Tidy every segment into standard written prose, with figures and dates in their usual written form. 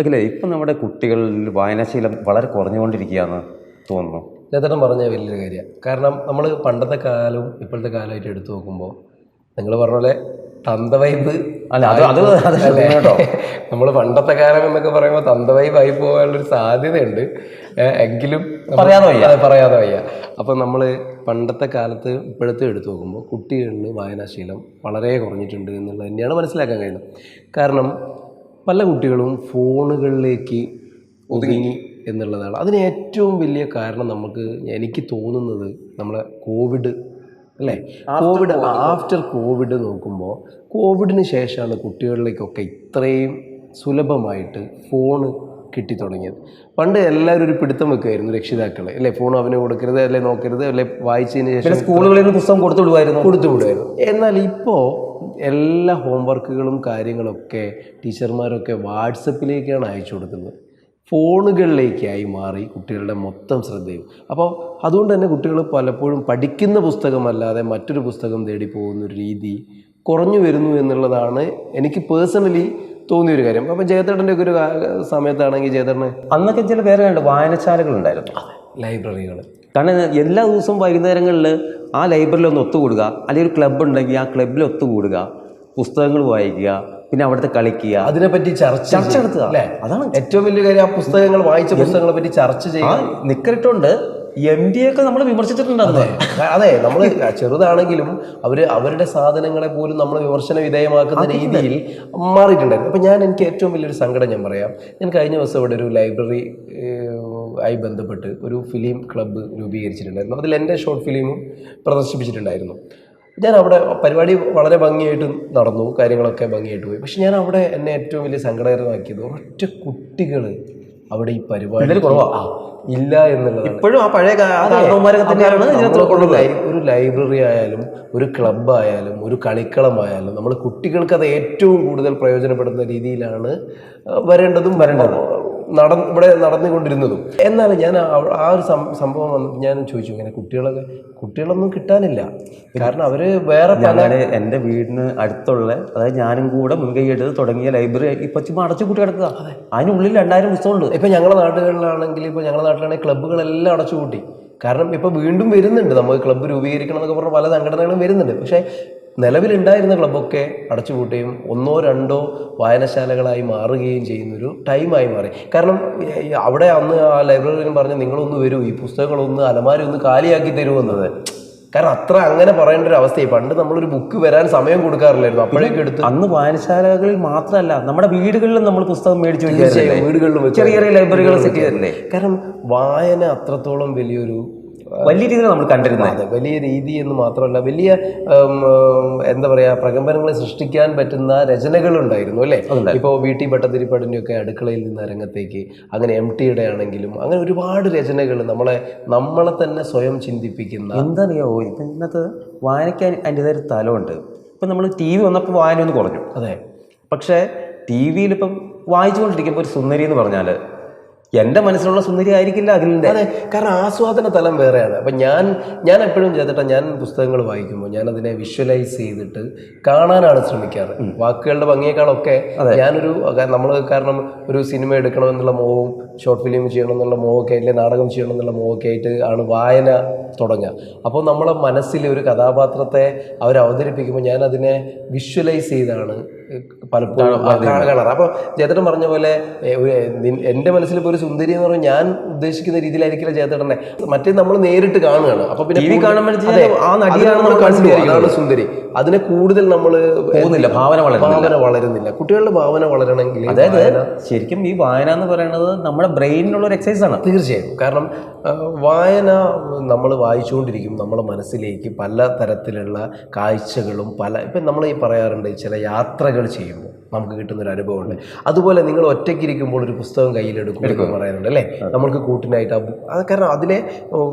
അഖിലേ, ഇപ്പം നമ്മുടെ കുട്ടികളിൽ വായനാശീലം വളരെ കുറഞ്ഞുകൊണ്ടിരിക്കുകയാണെന്ന് തോന്നുന്നു. നേതൃത്വം പറഞ്ഞ വലിയൊരു കാര്യമാണ്. കാരണം നമ്മൾ പണ്ടത്തെ കാലവും ഇപ്പോഴത്തെ കാലമായിട്ട് എടുത്തു നോക്കുമ്പോൾ നിങ്ങൾ പറഞ്ഞ പോലെ തന്തവൈബ് അല്ല, അത് കേട്ടോ. നമ്മൾ പണ്ടത്തെ കാലം എന്നൊക്കെ പറയുമ്പോൾ തന്തവൈബായി പോകാനുള്ളൊരു സാധ്യതയുണ്ട്. എങ്കിലും പറയാതെ വയ്യ. അപ്പം നമ്മൾ പണ്ടത്തെ കാലത്ത് ഇപ്പോഴത്തെ എടുത്തു നോക്കുമ്പോൾ കുട്ടികളിൽ വായനാശീലം വളരെ കുറഞ്ഞിട്ടുണ്ട് എന്നുള്ളത് തന്നെയാണ് മനസ്സിലാക്കാൻ കഴിയുന്നത്. കാരണം പല കുട്ടികളും ഫോണുകളിലേക്ക് ഒതുങ്ങി എന്നുള്ളതാണ്. അതിന് ഏറ്റവും വലിയ കാരണം എനിക്ക് തോന്നുന്നത് നമ്മളെ കോവിഡ് അല്ലേ, ആഫ്റ്റർ കോവിഡ് നോക്കുമ്പോൾ കോവിഡിന് ശേഷമാണ് കുട്ടികളിലേക്കൊക്കെ ഇത്രയും സുലഭമായിട്ട് ഫോണ് കിട്ടിത്തുടങ്ങിയത്. പണ്ട് എല്ലാവരും ഒരു പിടുത്തം വെക്കുമായിരുന്നു, രക്ഷിതാക്കളെ അല്ലേ, ഫോൺ അവന് കൊടുക്കരുത്, അല്ലെ നോക്കരുത്, അല്ലെ വായിച്ചതിന് ശേഷം സ്കൂളുകളിൽ നിന്ന് പുസ്തകം കൊടുത്തു വിടുമായിരുന്നു. എന്നാൽ ഇപ്പോൾ എല്ലാ ഹോംവർക്കുകളും കാര്യങ്ങളൊക്കെ ടീച്ചർമാരൊക്കെ വാട്സപ്പിലേക്കാണ് അയച്ചു കൊടുക്കുന്നത്. ഫോണുകളിലേക്കായി മാറി കുട്ടികളുടെ മൊത്തം ശ്രദ്ധയും. അപ്പോൾ അതുകൊണ്ട് തന്നെ കുട്ടികൾ പലപ്പോഴും പഠിക്കുന്ന പുസ്തകമല്ലാതെ മറ്റൊരു പുസ്തകം തേടി പോകുന്നൊരു രീതി കുറഞ്ഞു വരുന്നു എന്നുള്ളതാണ് എനിക്ക് പേഴ്സണലി തോന്നിയൊരു കാര്യം. അപ്പം ജയത്തേട്ടൻ്റെ ഒക്കെ ഒരു സമയത്താണെങ്കിൽ ജയത്തേട്ടന് അന്നൊക്കെ ചില വേറെ വായനശാലകൾ ഉണ്ടായിരുന്നു, ലൈബ്രറികൾ. കാരണം എല്ലാ ദിവസവും വൈകുന്നേരങ്ങളിൽ ആ ലൈബ്രറിയിൽ ഒന്ന് ഒത്തുകൂടുക, അല്ലെങ്കിൽ ഒരു ക്ലബ്ബ് ഉണ്ടെങ്കിൽ ആ ക്ലബ്ബിൽ ഒത്തുകൂടുക, പുസ്തകങ്ങൾ വായിക്കുക, പിന്നെ അവിടുത്തെ കളിക്കുക, അതിനെപ്പറ്റി ചർച്ച നടത്തുക അല്ലേ. അതാണ് ഏറ്റവും വലിയ കാര്യം. ആ പുസ്തകങ്ങൾ വായിച്ച പുസ്തകങ്ങളെ പറ്റി ചർച്ച ചെയ്യുക. നിക്കറിട്ടുണ്ട് MD ഒക്കെ നമ്മൾ വിമർശിച്ചിട്ടുണ്ടായിരുന്നു. അതെ, നമ്മൾ ചെറുതാണെങ്കിലും അവരുടെ സാധനങ്ങളെ പോലും നമ്മൾ വിമർശന വിധേയമാക്കുന്ന രീതിയിൽ മാറിയിട്ടുണ്ടായിരുന്നു. അപ്പം എനിക്ക് ഏറ്റവും വലിയൊരു സങ്കടം ഞാൻ പറയാം. ഞാൻ കഴിഞ്ഞ ദിവസം ഇവിടെ ഒരു ലൈബ്രറി ആയി ബന്ധപ്പെട്ട് ഒരു ഫിലിം ക്ലബ്ബ് രൂപീകരിച്ചിട്ടുണ്ടായിരുന്നു. അതിൽ എൻ്റെ ഷോർട്ട് ഫിലിമും പ്രദർശിപ്പിച്ചിട്ടുണ്ടായിരുന്നു. ഞാൻ അവിടെ പരിപാടി വളരെ ഭംഗിയായിട്ട് നടന്നു, കാര്യങ്ങളൊക്കെ ഭംഗിയായിട്ട് പോയി. പക്ഷെ ഞാൻ അവിടെ എന്നെ ഏറ്റവും വലിയ സങ്കടകരമാക്കിയത് ഒറ്റ കുട്ടികൾ അവിടെ ഈ പരിപാടി ഇല്ല എന്നുള്ളത്. ഇപ്പോഴും ആ പഴയ ഒരു ലൈബ്രറി ആയാലും ഒരു ക്ലബ്ബായാലും ഒരു കളിക്കളമായാലും നമ്മൾ കുട്ടികൾക്ക് അത് ഏറ്റവും കൂടുതൽ പ്രയോജനപ്പെടുന്ന രീതിയിലാണ് വരേണ്ടതും ഇവിടെ നടന്നുകൊണ്ടിരുന്നതും. എന്നാൽ ഞാൻ ആ ഒരു സംഭവം വന്നിട്ട് ഞാൻ ചോദിച്ചു, ഇങ്ങനെ കുട്ടികളൊന്നും കിട്ടാനില്ല. കാരണം അവര് വേറെ എൻ്റെ വീടിന് അടുത്തുള്ള, അതായത് ഞാനും കൂടെ മുൻകൈ എടുത്ത് തുടങ്ങിയ ലൈബ്രറി ഇപ്പൊ അടച്ചു കൂട്ടി കിടക്കുക. അതിനുള്ളിൽ 2000 പുസ്തകമുണ്ട്. ഇപ്പൊ ഞങ്ങളുടെ നാട്ടിലാണെങ്കിൽ ക്ലബ്ബുകളെല്ലാം അടച്ചുകൂട്ടി. കാരണം ഇപ്പൊ വീണ്ടും വരുന്നുണ്ട്, നമുക്ക് ക്ലബ്ബ് രൂപീകരിക്കണം എന്നൊക്കെ പറഞ്ഞ പല സംഘടനകളും വരുന്നുണ്ട്. പക്ഷെ നിലവിലുണ്ടായിരുന്ന ക്ലബ്ബൊക്കെ അടച്ചുപൂട്ടുകയും 1-2 വായനശാലകളായി മാറുകയും ചെയ്യുന്നൊരു ടൈമായി മാറി. കാരണം അവിടെ അന്ന് ആ ലൈബ്രറിയിലും പറഞ്ഞ് നിങ്ങളൊന്ന് വരൂ, ഈ പുസ്തകങ്ങളൊന്ന് അലമാരി ഒന്ന് കാലിയാക്കി തരുമെന്നത്. കാരണം അങ്ങനെ പറയേണ്ട ഒരു അവസ്ഥയായി. പണ്ട് നമ്മളൊരു ബുക്ക് വരാൻ സമയം കൊടുക്കാറില്ലായിരുന്നു, അപ്പോഴേക്കും എടുത്ത്. അന്ന് വായനശാലകളിൽ മാത്രമല്ല, നമ്മുടെ വീടുകളിലും നമ്മൾ പുസ്തകം മേടിച്ചു വയ്ക്കുക, വീടുകളിലും ചെറിയ ചെറിയ ലൈബ്രറികൾ സെറ്റ് ചെയ്തിട്ടില്ലേ. കാരണം വായന അത്രത്തോളം വലിയ രീതിയിൽ നമ്മൾ കണ്ടിരുന്നത്. വലിയ രീതി എന്ന് മാത്രമല്ല, വലിയ എന്താ പറയുക, പ്രകമ്പനങ്ങളെ സൃഷ്ടിക്കാൻ പറ്റുന്ന രചനകളുണ്ടായിരുന്നു അല്ലേ. ഇപ്പോൾ VT ഭട്ടതിരിപ്പാടിൻ്റെ ഒക്കെ അടുക്കളയിൽ നിന്ന് രംഗത്തേക്ക്, അങ്ങനെ MTയുടെ ആണെങ്കിലും അങ്ങനെ ഒരുപാട് രചനകൾ നമ്മളെ തന്നെ സ്വയം ചിന്തിപ്പിക്കുന്ന. എന്താണെന്നറിയാവോ, ഇപ്പം ഇന്നത്തെ വായനയ്ക്ക് അതിൻ്റെതായ ഒരു തലമുണ്ട്. ഇപ്പം നമ്മൾ TV വന്നപ്പോൾ വായന ഒന്ന് കുറഞ്ഞു. അതെ. പക്ഷേ TV ഇപ്പം വായിച്ചുകൊണ്ടിരിക്കുമ്പോൾ ഒരു സുന്ദരി എന്ന് പറഞ്ഞാൽ എൻ്റെ മനസ്സിലുള്ള സുന്ദരി ആയിരിക്കില്ല അഖിലിൻ്റെ. അതെ, കാരണം ആസ്വാദന തലം വേറെയാണ്. അപ്പം ഞാൻ എപ്പോഴും ചെയ്തിട്ട് ഞാൻ പുസ്തകങ്ങൾ വായിക്കുമ്പോൾ ഞാൻ അതിനെ വിഷ്വലൈസ് ചെയ്തിട്ട് കാണാനാണ് ശ്രമിക്കാറ്. വാക്കുകളുടെ ഭംഗിയേക്കാളൊക്കെ കാരണം ഒരു സിനിമ എടുക്കണം എന്നുള്ള മോഹവും ഷോർട്ട് ഫിലിം ചെയ്യണം എന്നുള്ള മോഹമൊക്കെ ആയിട്ട്, നാടകം ചെയ്യണം എന്നുള്ള മോഹമൊക്കെ ആയിട്ട് ആണ് വായന തുടങ്ങുക. അപ്പോൾ നമ്മളെ മനസ്സിൽ ഒരു കഥാപാത്രത്തെ അവതരിപ്പിക്കുമ്പോൾ ഞാൻ അതിനെ വിഷ്വലൈസ് ചെയ്താണ് പലപ്പോഴും കാണാറ്. അപ്പോൾ ജയത്തേട്ടൻ പറഞ്ഞ പോലെ എൻ്റെ മനസ്സിൽ ഇപ്പോൾ ഒരു സുന്ദരി എന്ന് പറഞ്ഞാൽ ഞാൻ ഉദ്ദേശിക്കുന്ന രീതിയിലായിരിക്കില്ല ജയത്തേട്ടനെ. മറ്റേ നമ്മൾ നേരിട്ട് കാണുകയാണ്. അപ്പൊ പിന്നെ അതാണ് സുന്ദരി. അതിനെ കൂടുതൽ നമ്മൾ ഭാവന വളരുന്നില്ല. കുട്ടികളുടെ ഭാവന വളരണമെങ്കിൽ, അതായത് ശരിക്കും ഈ വായന എന്ന് പറയുന്നത് നമ്മുടെ ബ്രെയിനിനുള്ള ഒരു എക്സസൈസ് ആണ്. തീർച്ചയായും. കാരണം വായന നമ്മൾ വായിച്ചുകൊണ്ടിരിക്കും, നമ്മളെ മനസ്സിലേക്ക് പല തരത്തിലുള്ള കാഴ്ചകളും ഇപ്പം നമ്മൾ ഈ പറയാറുണ്ട്, ചില യാത്രകൾ ചെയ്യുമ്പോൾ നമുക്ക് കിട്ടുന്നൊരു അനുഭവമുണ്ട്. അതുപോലെ നിങ്ങൾ ഒറ്റയ്ക്കിരിക്കുമ്പോൾ ഒരു പുസ്തകം കയ്യിലെടുക്കും പറയാറുണ്ട് അല്ലേ, നമ്മൾക്ക് കൂട്ടിനായിട്ട്. കാരണം അതിലെ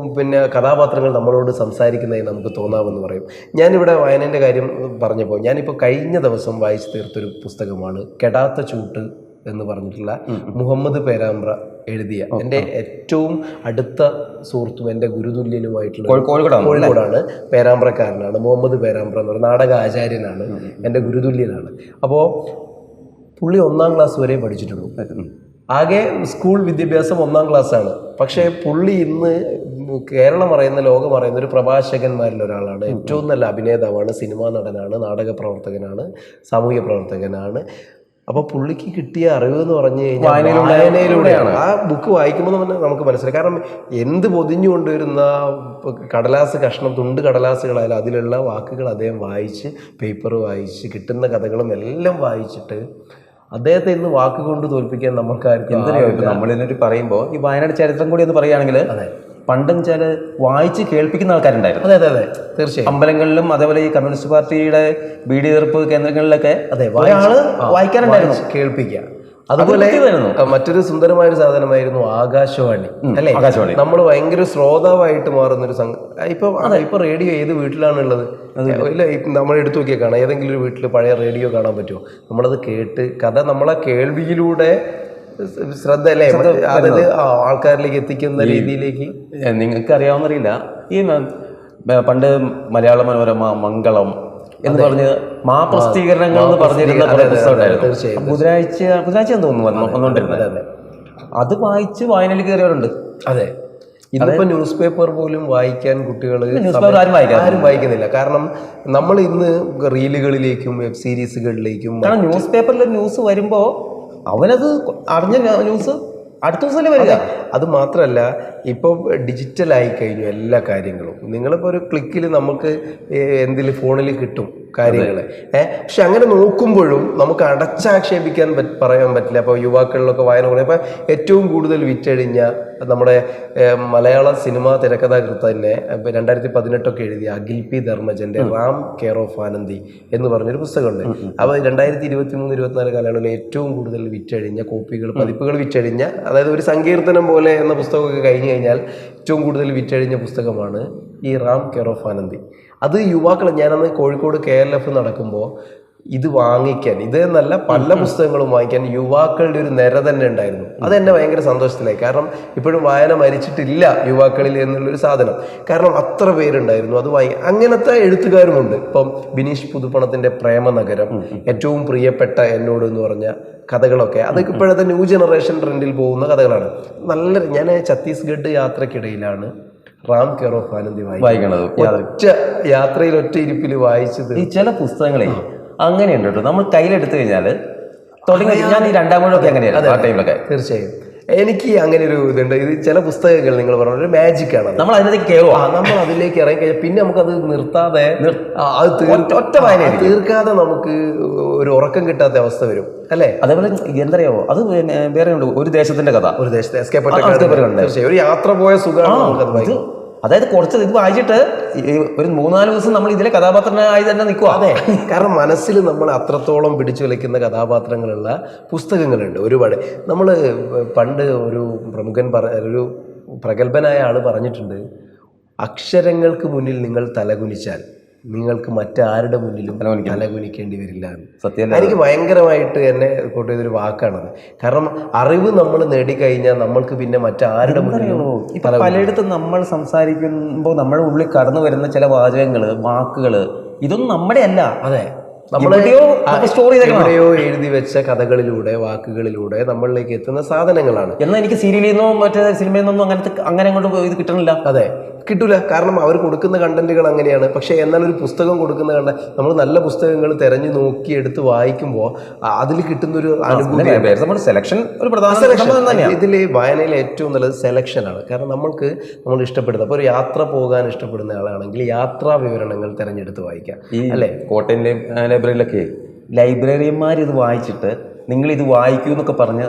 കഥാപാത്രങ്ങൾ നമ്മളോട് സംസാരിക്കുന്നതായി നമുക്ക് തോന്നാമെന്ന് പറയും. ഞാനിവിടെ വായനേൻ്റെ കാര്യം പറഞ്ഞപ്പോൾ ഞാനിപ്പോൾ കഴിഞ്ഞ ദിവസം വായിച്ചു തീർത്തൊരു പുസ്തകമാണ് കെടാത്ത ചൂട്ട് എന്ന് പറഞ്ഞിട്ടുള്ള മുഹമ്മദ് പേരാമ്പ്ര എഴുതിയ, എൻ്റെ ഏറ്റവും അടുത്ത സുഹൃത്തും എൻ്റെ ഗുരുതുല്യനുമായിട്ടുള്ള കോഴിക്കോടാണ്, പേരാമ്പ്രക്കാരനാണ് മുഹമ്മദ് പേരാമ്പ്ര എന്ന് പറയുന്ന നാടക ആചാര്യനാണ്, എൻ്റെ ഗുരുതുല്യനാണ്. അപ്പോൾ പുള്ളി 1ാം ക്ലാസ് വരെ പഠിച്ചിട്ടുള്ളൂ. ആകെ സ്കൂൾ വിദ്യാഭ്യാസം 1-ാം ക്ലാസ്സാണ്. പക്ഷേ പുള്ളി ഇന്ന് കേരളം അറിയുന്ന ലോകം അറിയുന്ന ഒരു പ്രഭാഷകന്മാരിൽ ഒരാളാണ്. ഏറ്റവും നല്ല അഭിനേതാവാണ്, സിനിമാ നടനാണ്, നാടക പ്രവർത്തകനാണ്, സാമൂഹ്യ പ്രവർത്തകനാണ്. അപ്പോൾ പുള്ളിക്ക് കിട്ടിയ അറിവ് എന്ന് പറഞ്ഞു കഴിഞ്ഞാൽ വായനയിലൂടെയാണ്. ആ ബുക്ക് വായിക്കുമ്പോൾ തന്നെ നമുക്ക് മനസ്സിലായി. കാരണം എന്ത് പൊതിഞ്ഞു കൊണ്ടുവരുന്ന കടലാസ് കഷ്ണം, തുണ്ട് കടലാസുകളായാലും അതിലുള്ള വാക്കുകൾ അദ്ദേഹം വായിച്ച്, പേപ്പർ വായിച്ച്, കിട്ടുന്ന കഥകളും എല്ലാം വായിച്ചിട്ട് അദ്ദേഹത്തെ ഇന്ന് വാക്കുകൊണ്ട് തോൽപ്പിക്കാൻ നമ്മൾക്കാർക്കും എന്തിനാ നമ്മളിതിനൊരു പറയുമ്പോൾ ഈ വയനാട് ചരിത്രം കൂടി ഒന്ന് പറയുകയാണെങ്കിൽ പണ്ടും ചില വായിച്ച് കേൾപ്പിക്കുന്ന ആൾക്കാരുണ്ടായിരുന്നു. അതെ അതെ അതെ തീർച്ചയായും. അമ്പലങ്ങളിലും അതേപോലെ ഈ കമ്മ്യൂണിസ്റ്റ് പാർട്ടിയുടെ ബീഡി തീർപ്പ് കേന്ദ്രങ്ങളിലൊക്കെ ഒരാള് വായിക്കാനുണ്ടായിരുന്നു, കേൾപ്പിക്കുക. അതുപോലെ മറ്റൊരു സുന്ദരമായൊരു സാധനമായിരുന്നു ആകാശവാണി, അല്ലെ? ആകാശവാണി നമ്മൾ ഭയങ്കര ശ്രോതാവായിട്ട് മാറുന്നൊരു ഇപ്പൊ റേഡിയോ ഏത് വീട്ടിലാണുള്ളത്? ഇല്ല, നമ്മൾ എടുത്തു നോക്കിയാൽ കാണാം. ഏതെങ്കിലും ഒരു വീട്ടിൽ പഴയ റേഡിയോ കാണാൻ പറ്റുമോ? നമ്മളത് കേട്ട് കഥ നമ്മളെ കേൾവിയിലൂടെ ശ്രദ്ധ അല്ലേ, അതായത് ആൾക്കാരിലേക്ക് എത്തിക്കുന്ന രീതിയിലേക്ക്. നിങ്ങൾക്ക് അറിയാവുന്നറിയില്ല, ഈ പണ്ട് മലയാള മനോരമ, മംഗളം എന്ന് പറഞ്ഞ് പ്രസിദ്ധീകരണങ്ങൾ എന്ന് പറഞ്ഞിരുന്ന കുറെ പുസ്തകമുണ്ടായിരുന്നു. ബുധനാഴ്ച തോന്നുന്നു വന്നുകൊണ്ടിരുന്നത്. അത് വായിച്ച് വായനയിൽ കയറിയവരുണ്ട്. അതെ, ഇതിപ്പോ ന്യൂസ് പേപ്പർ പോലും വായിക്കാൻ കുട്ടികൾ ആരും വായിക്കുന്നില്ല. കാരണം നമ്മൾ ഇന്ന് റീലുകളിലേക്കും വെബ് സീരീസുകളിലേക്കും, കാരണം ന്യൂസ് പേപ്പറിൽ ന്യൂസ് വരുമ്പോ അവനത് അറിഞ്ഞ ന്യൂസ് അടുത്ത ദിവസം വരിക. അത് മാത്രമല്ല, ഇപ്പോൾ ഡിജിറ്റലായി കഴിഞ്ഞു എല്ലാ കാര്യങ്ങളും. നിങ്ങളിപ്പോൾ ഒരു ക്ലിക്കിൽ നമുക്ക് എന്തിൽ ഫോണിൽ കിട്ടും കാര്യങ്ങൾ. പക്ഷെ അങ്ങനെ നോക്കുമ്പോഴും നമുക്ക് അടച്ചാക്ഷേപിക്കാൻ പറയാൻ പറ്റില്ല. അപ്പോൾ യുവാക്കളിലൊക്കെ വായന കുറയും. അപ്പോൾ ഏറ്റവും കൂടുതൽ വിറ്റഴിഞ്ഞ നമ്മുടെ മലയാള സിനിമാ തിരക്കഥാകൃത്ത് തന്നെ 2018 എഴുതിയ അഖിൽ പി ധർമ്മജന്റെ റാം കെയർ ഓഫ് ആനന്ദി എന്ന് പറഞ്ഞൊരു പുസ്തകമുണ്ട്. അപ്പോൾ 2023-24 കാലയളവിൽ ഏറ്റവും കൂടുതൽ വിറ്റഴിഞ്ഞ പതിപ്പുകൾ വിറ്റഴിഞ്ഞ, അതായത് ഒരു സങ്കീർത്തനം പോലെ എന്ന പുസ്തകമൊക്കെ കഴിഞ്ഞു കഴിഞ്ഞാൽ ഏറ്റവും കൂടുതൽ വിറ്റഴിഞ്ഞ പുസ്തകമാണ് ഈ റാം കെയർ ഓഫ് ആനന്ദി. അത് യുവാക്കൾ, ഞാനന്ന് കോഴിക്കോട് KLF നടക്കുമ്പോൾ ഇത് വാങ്ങിക്കാൻ, ഇതെന്നല്ല പല പുസ്തകങ്ങളും വാങ്ങിക്കാൻ യുവാക്കളുടെ ഒരു നിര തന്നെ ഉണ്ടായിരുന്നു. അതെന്നെ ഭയങ്കര സന്തോഷത്തിലായി. കാരണം ഇപ്പോഴും വായന മരിച്ചിട്ടില്ല യുവാക്കളിൽ എന്നുള്ളൊരു സാധനം. കാരണം അത്ര പേരുണ്ടായിരുന്നു അത് അങ്ങനത്തെ എഴുത്തുകാരുമുണ്ട്. ഇപ്പം ബിനീഷ് പുതുപ്പണത്തിന്റെ പ്രേമനഗരം, ഏറ്റവും പ്രിയപ്പെട്ട എന്നോട് എന്ന് പറഞ്ഞ കഥകളൊക്കെ, അതൊക്കെ ഇപ്പോഴത്തെ ന്യൂ ജനറേഷൻ ട്രെൻഡിൽ പോകുന്ന കഥകളാണ്. ഞാൻ ഛത്തീസ്ഗഡ് യാത്രക്കിടയിലാണ് റാം കെയർ ഓഫ് ആനന്ദി വായിക്കണത്. യാത്രയിൽ ഒറ്റ ഇരിപ്പിൽ വായിച്ചത്. ഈ ചില പുസ്തകങ്ങളെ അങ്ങനെയുണ്ട് കേട്ടോ, നമ്മൾ കയ്യിലെടുത്തു കഴിഞ്ഞാല് തുടങ്ങി. ഞാൻ ഈ 2ാം മൂഴൊക്കെ അങ്ങനെയാണ് ആ ടൈമിലൊക്കെ. തീർച്ചയായും എനിക്ക് അങ്ങനെ ഒരു ഇതുണ്ട്. ഇത് ചില പുസ്തകങ്ങൾ നിങ്ങൾ പറഞ്ഞ ഒരു മാജിക് ആണ്. നമ്മൾ അതിലേക്ക് കയറുക, നമ്മൾ അതിലേക്ക് ഇറങ്ങി കഴിഞ്ഞാൽ പിന്നെ നമുക്കത് നിർത്താതെ, ഒറ്റ വായന തീർക്കാതെ നമുക്ക് ഒരു ഉറക്കം കിട്ടാത്ത അവസ്ഥ വരും, അല്ലേ? അതേപോലെ എന്തറിയാവോ, അത് വേറെ ഉണ്ട്. ഒരു ദേശത്തിന്റെ കഥ, ഒരു ദേശത്തെ ഒരു യാത്ര പോയ സുഖമാണ് നമുക്കത്. അതായത് കുറച്ച് ഇത് വായിച്ചിട്ട് ഒരു 3-4 ദിവസം നമ്മൾ ഇതിലെ കഥാപാത്രനായി തന്നെ നിൽക്കുക. അതെ, കാരണം മനസ്സിൽ നമ്മൾ അത്രത്തോളം പിടിച്ചു വലിക്കുന്ന കഥാപാത്രങ്ങളുള്ള പുസ്തകങ്ങളുണ്ട് ഒരുപാട്. നമ്മൾ പണ്ട് ഒരു ഒരു പ്രഗത്ഭനായ ആള് പറഞ്ഞിട്ടുണ്ട്, അക്ഷരങ്ങൾക്ക് മുന്നിൽ നിങ്ങൾ തലകുനിച്ചാൽ നിങ്ങൾക്ക് മറ്റാരുടെ മുന്നിലും തലകുനിക്കേണ്ടി വരില്ല. സത്യം, എനിക്ക് ഭയങ്കരമായിട്ട് എന്നെ കോട്ട് ചെയ്തൊരു വാക്കാണത്. കാരണം അറിവ് നമ്മൾ നേടിക്കഴിഞ്ഞാൽ നമ്മൾക്ക് പിന്നെ മറ്റാരുടെ മുന്നിലും. പലയിടത്തും നമ്മൾ സംസാരിക്കുമ്പോൾ നമ്മുടെ ഉള്ളിൽ കടന്നു വരുന്ന ചില വാചകങ്ങള്, വാക്കുകള്, ഇതൊന്നും നമ്മുടെ അല്ല. അതെ, എവിടെയോ എഴുതി വെച്ച കഥകളിലൂടെ, വാക്കുകളിലൂടെ നമ്മളിലേക്ക് എത്തുന്ന സാധനങ്ങളാണ്. എന്നാൽ എനിക്ക് സീരിയലിൽ നിന്നോ മറ്റേ സിനിമയിൽ നിന്നോ അങ്ങനെ അങ്ങോട്ട് ഇത് കിട്ടണില്ല. അതെ, കിട്ടൂല. കാരണം അവർ കൊടുക്കുന്ന കണ്ടന്റുകൾ അങ്ങനെയാണ്. പക്ഷെ എന്നാൽ ഒരു പുസ്തകം കൊടുക്കുന്ന നമ്മൾ നല്ല പുസ്തകങ്ങൾ തിരഞ്ഞു നോക്കി എടുത്ത് വായിക്കുമ്പോൾ അതിൽ കിട്ടുന്നൊരു അനുഭൂതി, സെലക്ഷൻ ഒരു പ്രധാന. ഇതിൽ വായനയിലെ ഏറ്റവും നല്ലത് സെലക്ഷനാണ്. കാരണം നമ്മൾ ഇഷ്ടപ്പെടുന്നത്, അപ്പോൾ ഒരു യാത്ര പോകാൻ ഇഷ്ടപ്പെടുന്ന ആളാണെങ്കിൽ യാത്രാ വിവരണങ്ങൾ തിരഞ്ഞെടുത്ത് വായിക്കാം, അല്ലേ? കോട്ടയം ലൈബ്രറിയിലൊക്കെ ലൈബ്രറിയന്മാർ ഇത് വായിച്ചിട്ട് നിങ്ങൾ ഇത് വായിക്കൂ എന്നൊക്കെ പറഞ്ഞ്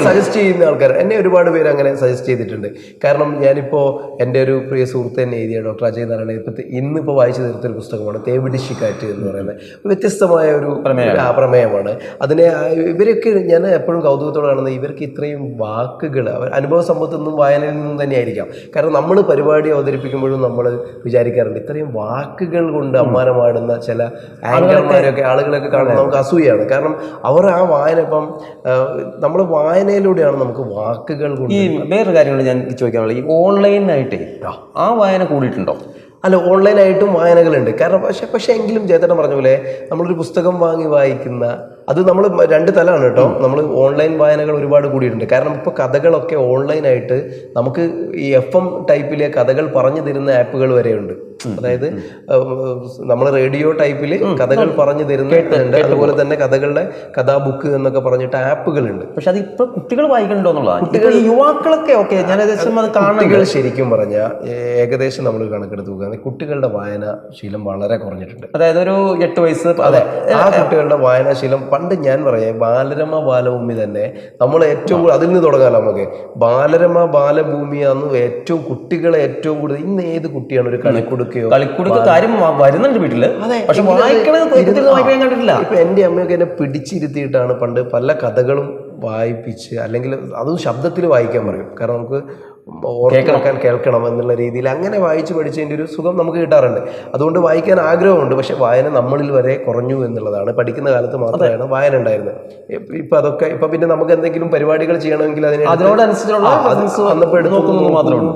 സജസ്റ്റ് ചെയ്യുന്ന ആൾക്കാർ എന്നെ ഒരുപാട് പേര് അങ്ങനെ സജസ്റ്റ് ചെയ്തിട്ടുണ്ട്. കാരണം ഞാനിപ്പോൾ എൻ്റെ ഒരു പ്രിയ സുഹൃത്ത് തന്നെ എഴുതിയ ഡോക്ടർ അജയ് നാരായണൻ ഇന്നിപ്പോൾ വായിച്ചു തീർത്തൊരു പുസ്തകമാണ് തേവിടിശ്ശിക്കാറ്റ് എന്ന് പറയുന്നത്. വ്യത്യസ്തമായ ഒരു പ്രമേയമാണ്. അതിനെ ഇവരൊക്കെ ഞാൻ എപ്പോഴും കൗതുകത്തോടെ കാണുന്നത്, ഇവർക്ക് ഇത്രയും വാക്കുകൾ അനുഭവ സമ്പത്തൊന്നും വായനയിൽ നിന്നും തന്നെയായിരിക്കാം. കാരണം നമ്മൾ പരിപാടി അവതരിപ്പിക്കുമ്പോഴും നമ്മൾ വിചാരിക്കാറുണ്ട് ഇത്രയും വാക്കുകൾ കൊണ്ട് അമ്മാനമാടുന്ന ചില ആളുകളൊക്കെ കാണുമ്പോൾ നമുക്ക് അസൂയാണ്. കാരണം അവർ ആ വായന, ഇപ്പം നമ്മൾ വായനയിലൂടെയാണ് നമുക്ക് വാക്കുകൾ കൊണ്ട്. ഈ വേറൊരു കാര്യങ്ങൾ ഞാൻ ചോദിക്കാനുള്ളത്, ഈ ഓൺലൈനായിട്ട് ആ വായന കൂടിയിട്ടുണ്ടോ? അല്ല, ഓൺലൈനായിട്ടും വായനകളുണ്ട്. കാരണം പക്ഷെ എങ്കിലും ജയതേട്ടൻ പറഞ്ഞ പോലെ നമ്മളൊരു പുസ്തകം വാങ്ങി വായിക്കുന്ന അത് നമ്മൾ രണ്ട് തലമാണ് കേട്ടോ. നമ്മൾ ഓൺലൈൻ വായനകൾ ഒരുപാട് കൂടിയിട്ടുണ്ട്. കാരണം ഇപ്പോൾ കഥകളൊക്കെ ഓൺലൈനായിട്ട് നമുക്ക് ഈ FM ടൈപ്പിലെ കഥകൾ പറഞ്ഞു തരുന്ന ആപ്പുകൾ വരെയുണ്ട്. അതായത് നമ്മൾ റേഡിയോ ടൈപ്പിൽ കഥകൾ പറഞ്ഞു തരുന്നുണ്ട്. അതുപോലെ തന്നെ കഥകളുടെ കഥാ ബുക്ക് എന്നൊക്കെ പറഞ്ഞിട്ട് ആപ്പുകളുണ്ട്. പക്ഷെ അത് ഇപ്പൊ കുട്ടികൾ വായിക്കണ്ടോ എന്നുള്ളതാണ്. കുട്ടികൾ യുവാക്കളൊക്കെ ഓക്കെ, ഞാൻ ഏകദേശം അത് കുട്ടികൾ ശരിക്കും പറഞ്ഞാൽ ഏകദേശം നമ്മൾ കണക്കെടുത്ത് നോക്കുകയാണെങ്കിൽ കുട്ടികളുടെ വായനാശീലം വളരെ കുറഞ്ഞിട്ടുണ്ട്. അതായത് ഒരു 8 വയസ്സ്. അതെ, ആ കുട്ടികളുടെ വായനാശീലം പണ്ട് ഞാൻ പറയാം ബാലരമ ബാലഭൂമി തന്നെ നമ്മൾ ഏറ്റവും അതിൽ നിന്ന് തുടങ്ങാം. നമുക്ക് ബാലരമ ബാലഭൂമിയാണ് ഏറ്റവും കുട്ടികളെ ഏറ്റവും കൂടുതൽ. ഇന്ന് ഏത് കുട്ടിയാണ് ഒരു കളിക്കുടുക്കയോ കളിക്കുടുക്ക കാര്യം വരുന്നുണ്ട് വീട്ടില്, പക്ഷെ വായിക്കാൻ കണ്ടിട്ടില്ല. ഇപ്പൊ എന്റെ അമ്മയൊക്കെ എന്നെ പിടിച്ചിരുത്തിയിട്ടാണ് പണ്ട് പല കഥകളും വായിപ്പിച്ച്, അല്ലെങ്കിൽ അതും ശബ്ദത്തിൽ വായിക്കാൻ പറയും. കാരണം നമുക്ക് കേൾക്കണം എന്നുള്ള രീതിയിൽ അങ്ങനെ വായിച്ച് പഠിച്ചതിൻ്റെ ഒരു സുഖം നമുക്ക് കിട്ടാറുണ്ട്. അതുകൊണ്ട് വായിക്കാൻ ആഗ്രഹമുണ്ട്. പക്ഷെ വായന നമ്മളിൽ വരെ കുറഞ്ഞു എന്നുള്ളതാണ്. പഠിക്കുന്ന കാലത്ത് മാത്രമാണ് വായന ഉണ്ടായിരുന്നത്. ഇപ്പൊ പിന്നെ നമുക്ക് എന്തെങ്കിലും പരിപാടികൾ ചെയ്യണമെങ്കിൽ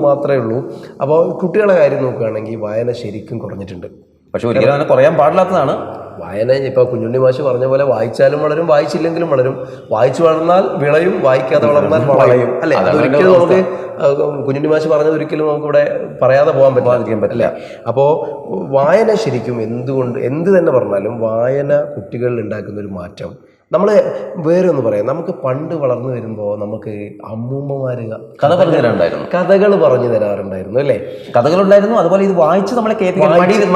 മാത്രമേ ഉള്ളൂ. അപ്പോൾ കുട്ടികളുടെ കാര്യം നോക്കുകയാണെങ്കിൽ വായന ശരിക്കും കുറഞ്ഞിട്ടുണ്ട്. പക്ഷെ ഒരിക്കലും അങ്ങനെ കുറയാൻ പാടില്ലാത്തതാണ് വായന. ഇപ്പൊ കുഞ്ഞുണ്ണി മാഷ് പറഞ്ഞ പോലെ വായിച്ചാലും വളരും, വായിച്ചില്ലെങ്കിലും വളരും. വായിച്ചു വളർന്നാൽ വിളയും, വായിക്കാതെ വളർന്നാൽ വളയും, അല്ലെ? അതൊരിക്കലും നമുക്ക് കുഞ്ഞുണ്ണി മാഷ് പറഞ്ഞത് ഒരിക്കലും നമുക്ക് ഇവിടെ പറയാതെ പോകാൻ പറ്റില്ല. അപ്പോൾ വായന ശരിക്കും എന്ത് തന്നെ പറഞ്ഞാലും വായന കുട്ടികളിൽ ഉണ്ടാക്കുന്ന ഒരു മാറ്റം. നമ്മൾ വേറെ ഒന്ന് പറയാം, നമുക്ക് പണ്ട് വളർന്നു വരുമ്പോൾ നമുക്ക് അമ്മൂമ്മമാര് കഥകൾ പറഞ്ഞു തരാറുണ്ടായിരുന്നു, അല്ലേ? കഥകളുണ്ടായിരുന്നു. അതുപോലെ ഇത് വായിച്ച് നമ്മളെ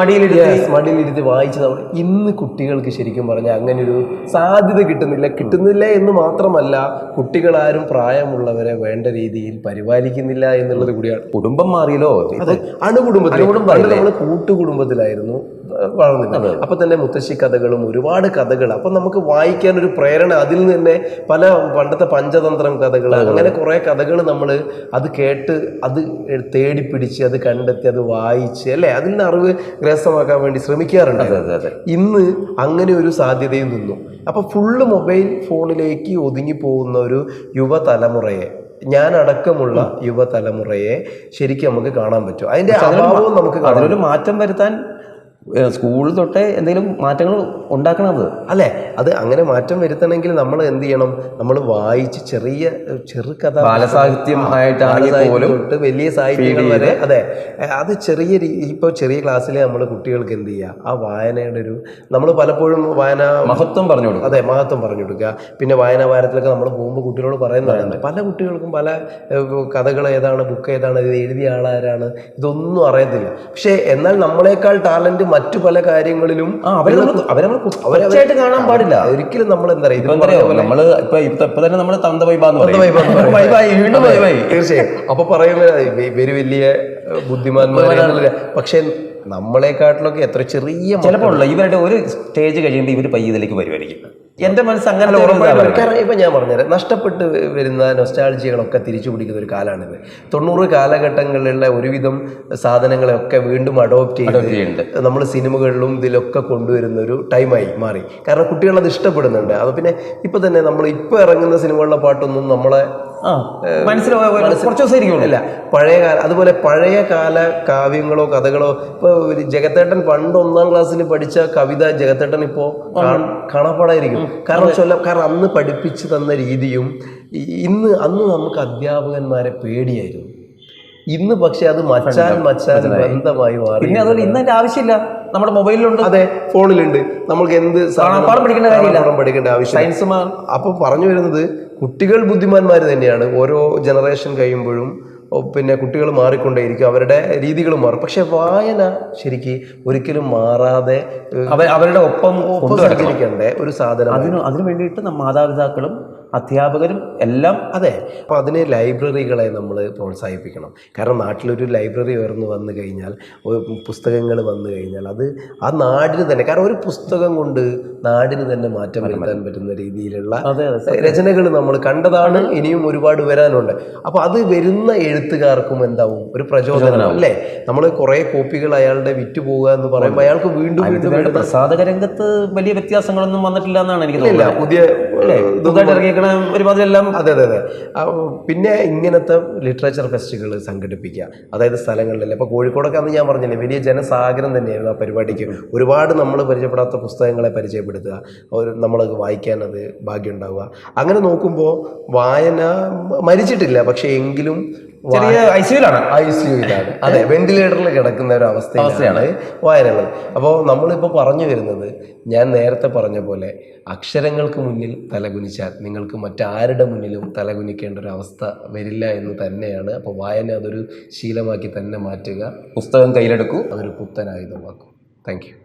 മടിയിലിരുത്തി വായിച്ച് നമ്മൾ. ഇന്ന് കുട്ടികൾക്ക് ശരിക്കും പറഞ്ഞാൽ അങ്ങനെ ഒരു സാധ്യത കിട്ടുന്നില്ല എന്ന് മാത്രമല്ല, കുട്ടികളാരും പ്രായമുള്ളവരെ വേണ്ട രീതിയിൽ പരിപാലിക്കുന്നില്ല എന്നുള്ളത് കൂടിയാണ്. കുടുംബം മാറിയല്ലോ. അതെ, അണുകുടുംബത്തിൽ നമ്മൾ കൂട്ടുകുടുംബത്തിലായിരുന്നു വളർന്നില്ല. അപ്പൊ തന്നെ മുത്തശ്ശി കഥകളും ഒരുപാട് കഥകൾ. അപ്പൊ നമുക്ക് വായിക്കാൻ ഒരു പ്രേരണ അതിൽ നിന്ന് തന്നെ. പല പണ്ടത്തെ പഞ്ചതന്ത്രം കഥകൾ, അങ്ങനെ കുറെ കഥകൾ നമ്മൾ അത് കേട്ട് അത് തേടിപ്പിടിച്ച് അത് കണ്ടെത്തി അത് വായിച്ച്, അല്ലെ, അതിൽ നിന്ന് അറിവ് ഗ്രഹസ്ഥമാക്കാൻ വേണ്ടി ശ്രമിക്കാറുണ്ട്. ഇന്ന് അങ്ങനെ ഒരു സാധ്യതയും നിന്നു. അപ്പൊ ഫുള്ള് മൊബൈൽ ഫോണിലേക്ക് ഒതുങ്ങി പോകുന്ന ഒരു യുവതലമുറയെ, ഞാൻ അടക്കമുള്ള യുവതലമുറയെ ശരിക്കും നമുക്ക് കാണാൻ പറ്റും. അതിന്റെ അഭാവവും നമുക്ക് അതിനൊരു മാറ്റം വരുത്താൻ സ്കൂൾ തൊട്ടേ എന്തെങ്കിലും മാറ്റങ്ങൾ ഉണ്ടാക്കണത്, അല്ലേ? അത് അങ്ങനെ മാറ്റം വരുത്തണമെങ്കിൽ നമ്മൾ എന്ത് ചെയ്യണം? നമ്മൾ വായിച്ച് ചെറുകഥ, ബാലസാഹിത്യം തൊട്ട് വലിയ സാഹിത്യങ്ങൾ വരെ. അതെ, അത് ഇപ്പോൾ ചെറിയ ക്ലാസ്സിലെ നമ്മൾ കുട്ടികൾക്ക് എന്ത് ചെയ്യുക? ആ വായനയുടെ നമ്മൾ പലപ്പോഴും വായന മഹത്വം പറഞ്ഞു കൊടുക്കുക. അതെ, മഹത്വം പറഞ്ഞു കൊടുക്കുക. പിന്നെ വായനാ വാരത്തിലൊക്കെ നമ്മൾ പോകുമ്പോൾ കുട്ടികളോട് പറയുന്നതാണ്. പല കുട്ടികൾക്കും പല കഥകൾ ഏതാണ്, ബുക്ക് ഏതാണ്, ഇത് എഴുതിയ ആളാരാണ്, ഇതൊന്നും അറിയത്തില്ല. പക്ഷെ എന്നാൽ നമ്മളെക്കാൾ ടാലന്റ് മറ്റു പല കാര്യങ്ങളിലും അവരായിട്ട് കാണാൻ പാടില്ല ഒരിക്കലും. നമ്മൾ എന്താ തീർച്ചയായും അപ്പൊ പറയുന്നത് ഇവര് വലിയ ബുദ്ധിമാന്മാരെ. പക്ഷെ നമ്മളെക്കാട്ടിലൊക്കെ എത്ര ചെറിയ ചിലപ്പോൾ ഇവരുടെ ഒരു സ്റ്റേജ് കഴിയുമ്പോൾ ഇവര് പയ്യതിലേക്ക് വരുമായിരിക്കും. എന്റെ മനസ്സ് അങ്ങനെ. കാരണം ഇപ്പൊ ഞാൻ പറഞ്ഞുതരാം, നഷ്ടപ്പെട്ട് വരുന്ന നൊസ്റ്റാൾജികളൊക്കെ തിരിച്ചു പിടിക്കുന്ന ഒരു കാലമാണിത്. 90 കാലഘട്ടങ്ങളിലുള്ള ഒരുവിധം സാധനങ്ങളെയൊക്കെ വീണ്ടും അഡോപ്റ്റ് ചെയ്ത് നമ്മൾ സിനിമകളിലും ഇതിലൊക്കെ കൊണ്ടുവരുന്ന ഒരു ടൈമായി മാറി. കാരണം കുട്ടികൾ അത് ഇഷ്ടപ്പെടുന്നുണ്ട്. അത് പിന്നെ ഇപ്പൊ തന്നെ നമ്മൾ ഇപ്പൊ ഇറങ്ങുന്ന സിനിമകളിലെ പാട്ടൊന്നും നമ്മളെ മനസ്സിലാവില്ല. അതുപോലെ പഴയ കാല കാവ്യങ്ങളോ കഥകളോ. ഇപ്പൊ ജഗത്തേട്ടൻ പണ്ട് 1ാം ക്ലാസ്സിൽ പഠിച്ച കവിത ജഗത്തേട്ടൻ ഇപ്പോ കാണാപ്പാടായിരിക്കും. കാരണം അന്ന് പഠിപ്പിച്ചു തന്ന രീതിയും അന്ന് നമുക്ക് അധ്യാപകന്മാരെ പേടിയായിരുന്നു. ഇന്ന് പക്ഷെ അത് മച്ചാൻ ബന്ധമായി മാറി. പിന്നെ അതുപോലെ ഇന്ന് അതിന്റെ ആവശ്യമില്ല, നമ്മുടെ മൊബൈലിലുണ്ട്, അതെ, ഫോണിലുണ്ട്. നമുക്ക് എന്ത് പഠിക്കേണ്ട ആവശ്യം. അപ്പൊ പറഞ്ഞു വരുന്നത് കുട്ടികൾ ബുദ്ധിമാന്മാർ തന്നെയാണ്. ഓരോ ജനറേഷൻ കഴിയുമ്പോഴും പിന്നെ കുട്ടികൾ മാറിക്കൊണ്ടേയിരിക്കും, അവരുടെ രീതികൾ മാറും. പക്ഷെ വായന ശരിക്ക് ഒരിക്കലും മാറാതെ അവരുടെ ഒപ്പം സഞ്ചരിക്കേണ്ട ഒരു സാധനം. അതിനു വേണ്ടിയിട്ട് മാതാപിതാക്കളും അധ്യാപകരും എല്ലാം. അതെ, അപ്പോൾ അതിന് ലൈബ്രറികളെ നമ്മൾ പ്രോത്സാഹിപ്പിക്കണം. കാരണം നാട്ടിലൊരു ലൈബ്രറി ഉയർന്നു വന്നു കഴിഞ്ഞാൽ, പുസ്തകങ്ങൾ വന്നു കഴിഞ്ഞാൽ അത് ആ നാടിന് തന്നെ, കാരണം ഒരു പുസ്തകം കൊണ്ട് നാടിന് തന്നെ മാറ്റം വരുത്താൻ പറ്റുന്ന രീതിയിലുള്ള രചനകൾ നമ്മൾ കണ്ടതാണ്. ഇനിയും ഒരുപാട് വരാനുണ്ട്. അപ്പോൾ അത് വരുന്ന എഴുത്തുകാർക്കും എന്താവും ഒരു പ്രചോദനം, അല്ലേ? നമ്മൾ കുറേ കോപ്പികൾ അയാളുടെ വിറ്റ് പോവുക എന്ന് പറയുമ്പോൾ അയാൾക്ക് വീണ്ടും പ്രസാധക രംഗത്ത് വലിയ വ്യത്യാസങ്ങളൊന്നും വന്നിട്ടില്ല എന്നാണ് എനിക്ക് തോന്നുന്നത്. പുതിയ പുതുതായിട്ട് ഇറങ്ങിയേക്കണ ഒരുമാതിരി എല്ലാം. അതെ അതെ അതെ. പിന്നെ ഇങ്ങനത്തെ ലിറ്ററേച്ചർ ഫെസ്റ്റുകൾ സംഘടിപ്പിക്കുക, അതായത് സ്ഥലങ്ങളിലല്ലേ. ഇപ്പോൾ കോഴിക്കോടൊക്കെ അന്ന് ഞാൻ പറഞ്ഞില്ലേ, വലിയ ജനസാഗരം തന്നെയായിരുന്നു ആ പരിപാടിക്ക്. ഒരുപാട് നമ്മൾ പരിചയപ്പെടാത്ത പുസ്തകങ്ങളെ പരിചയപ്പെടുത്തുക, നമ്മൾ വായിക്കാൻ അത് ഭാഗ്യം ഉണ്ടാവുക. അങ്ങനെ നോക്കുമ്പോൾ വായന മരിച്ചിട്ടില്ല, പക്ഷെ എങ്കിലും ചെറിയ ഐസിയുലാണ്. അതെ, വെന്റിലേറ്ററിൽ കിടക്കുന്ന ഒരു അവസ്ഥയാണ് വായനകൾ. അപ്പോൾ നമ്മളിപ്പോൾ പറഞ്ഞു വരുന്നത്, ഞാൻ നേരത്തെ പറഞ്ഞ പോലെ അക്ഷരങ്ങൾക്ക് മുന്നിൽ തലകുനിച്ചാൽ നിങ്ങൾക്ക് മറ്റാരുടെ മുന്നിലും തലകുനിക്കേണ്ട ഒരു അവസ്ഥ വരില്ല എന്ന് തന്നെയാണ്. അപ്പോൾ വായന അതൊരു ശീലമാക്കി തന്നെ മാറ്റുക, പുസ്തകം കയ്യിലെടുക്കൂ, അതൊരു പുത്തൻ ആയുധമാക്കും. Thank you.